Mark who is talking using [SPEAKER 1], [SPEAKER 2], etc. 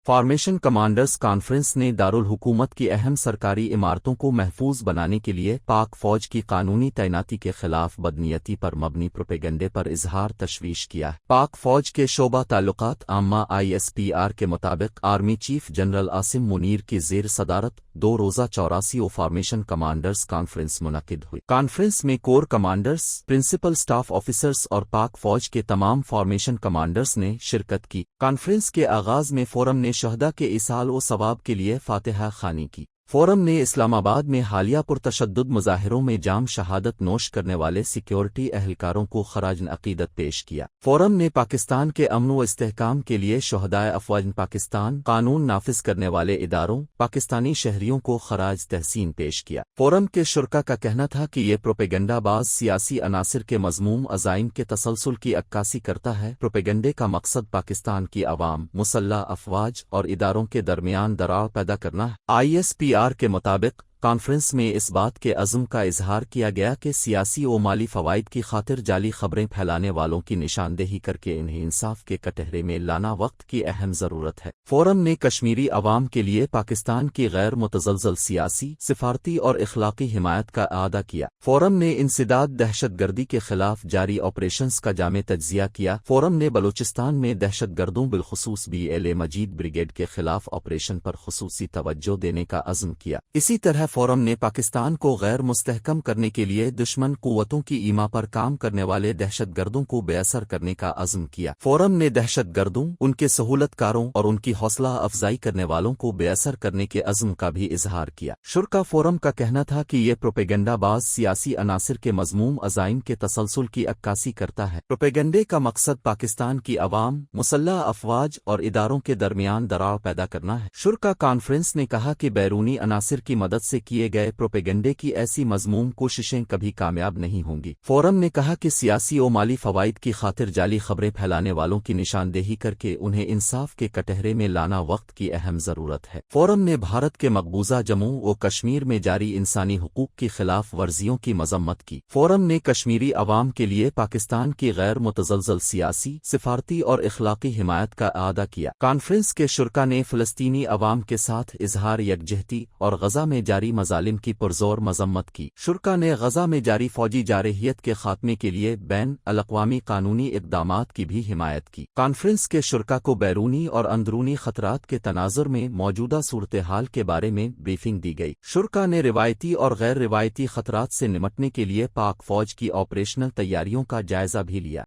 [SPEAKER 1] Formation commanders conference نے دارالحکومت کی اہم سرکاری عمارتوں کو محفوظ بنانے کے لیے پاک فوج کی قانونی تعیناتی کے خلاف بدنیتی پر مبنی پروپیگنڈے پر اظہار تشویش کیا ہے۔ پاک فوج کے شعبہ تعلقات عامہ ISPR کے مطابق army chief general Asim Munir کی زیر صدارت 2 روزہ 84 فارمیشن کمانڈرز کانفرنس منعقد ہوئی۔ کانفرنس میں core commanders, principal staff officers اور پاک فوج کے تمام فارمیشن کمانڈرز نے شرکت کی۔ کانفرنس کے آغاز میں فورم نے شہداء کے ایصال و ثواب کے لیے فاتحہ خوانی کی۔ فورم نے اسلام آباد میں حالیہ پرتشدد مظاہروں میں جام شہادت نوش کرنے والے سیکیورٹی اہلکاروں کو خراج عقیدت پیش کیا۔ فورم نے پاکستان کے امن و استحکام کے لیے شہدائے افواج پاکستان، قانون نافذ کرنے والے اداروں، پاکستانی شہریوں کو خراج تحسین پیش کیا۔ فورم کے شرکاء کا کہنا تھا کہ یہ پروپیگنڈا باز سیاسی عناصر کے مذموم عزائم کے تسلسل کی عکاسی کرتا ہے۔ پروپیگنڈے کا مقصد پاکستان کی عوام، مسلح افواج اور اداروں کے درمیان دراڑ پیدا کرنا ہے۔ ISPR کے مطابق کانفرنس میں اس بات کے عزم کا اظہار کیا گیا کہ سیاسی و مالی فوائد کی خاطر جعلی خبریں پھیلانے والوں کی نشاندہی کر کے انہیں انصاف کے کٹہرے میں لانا وقت کی اہم ضرورت ہے۔ فورم نے کشمیری عوام کے لیے پاکستان کی غیر متزلزل سیاسی، سفارتی اور اخلاقی حمایت کا اعادہ کیا۔ فورم نے انسداد دہشت گردی کے خلاف جاری آپریشنز کا جامع تجزیہ کیا۔ فورم نے بلوچستان میں دہشت گردوں بالخصوص BLA مجید بریگیڈ کے خلاف آپریشن پر خصوصی توجہ دینے کا عزم کیا۔ اسی طرح فورم نے پاکستان کو غیر مستحکم کرنے کے لیے دشمن قوتوں کی ایما پر کام کرنے والے دہشت گردوں کو بے اثر کرنے کا عزم کیا۔ فورم نے دہشت گردوں، ان کے سہولت کاروں اور ان کی حوصلہ افزائی کرنے والوں کو بے اثر کرنے کے عزم کا بھی اظہار کیا۔ شرکا فورم کا کہنا تھا کہ یہ پروپیگنڈا باز سیاسی عناصر کے مذموم عزائم کے تسلسل کی عکاسی کرتا ہے۔ پروپیگنڈے کا مقصد پاکستان کی عوام، مسلح افواج اور اداروں کے درمیان دراڑ پیدا کرنا ہے۔ شرکا کانفرنس نے کہا کہ بیرونی عناصر کی مدد سے کیے گئے پروپیگنڈے کی ایسی مذموم کوششیں کبھی کامیاب نہیں ہوں گی۔ فورم نے کہا کہ سیاسی و مالی فوائد کی خاطر جعلی خبریں پھیلانے والوں کی نشاندہی کر کے انہیں انصاف کے کٹہرے میں لانا وقت کی اہم ضرورت ہے۔ فورم نے بھارت کے مقبوضہ جموں و کشمیر میں جاری انسانی حقوق کی خلاف ورزیوں کی مذمت کی۔ فورم نے کشمیری عوام کے لیے پاکستان کی غیر متزلزل سیاسی، سفارتی اور اخلاقی حمایت کا اعادہ کیا۔ کانفرنس کے شرکاء نے فلسطینی عوام کے ساتھ اظہار یکجہتی اور غزہ میں جاری مظالم کی پرزور مذمت کی۔ شرکاء نے غزہ میں جاری فوجی جارحیت کے خاتمے کے لیے بین الاقوامی قانونی اقدامات کی بھی حمایت کی۔ کانفرنس کے شرکاء کو بیرونی اور اندرونی خطرات کے تناظر میں موجودہ صورتحال کے بارے میں بریفنگ دی گئی۔ شرکاء نے روایتی اور غیر روایتی خطرات سے نمٹنے کے لیے پاک فوج کی آپریشنل تیاریوں کا جائزہ بھی لیا۔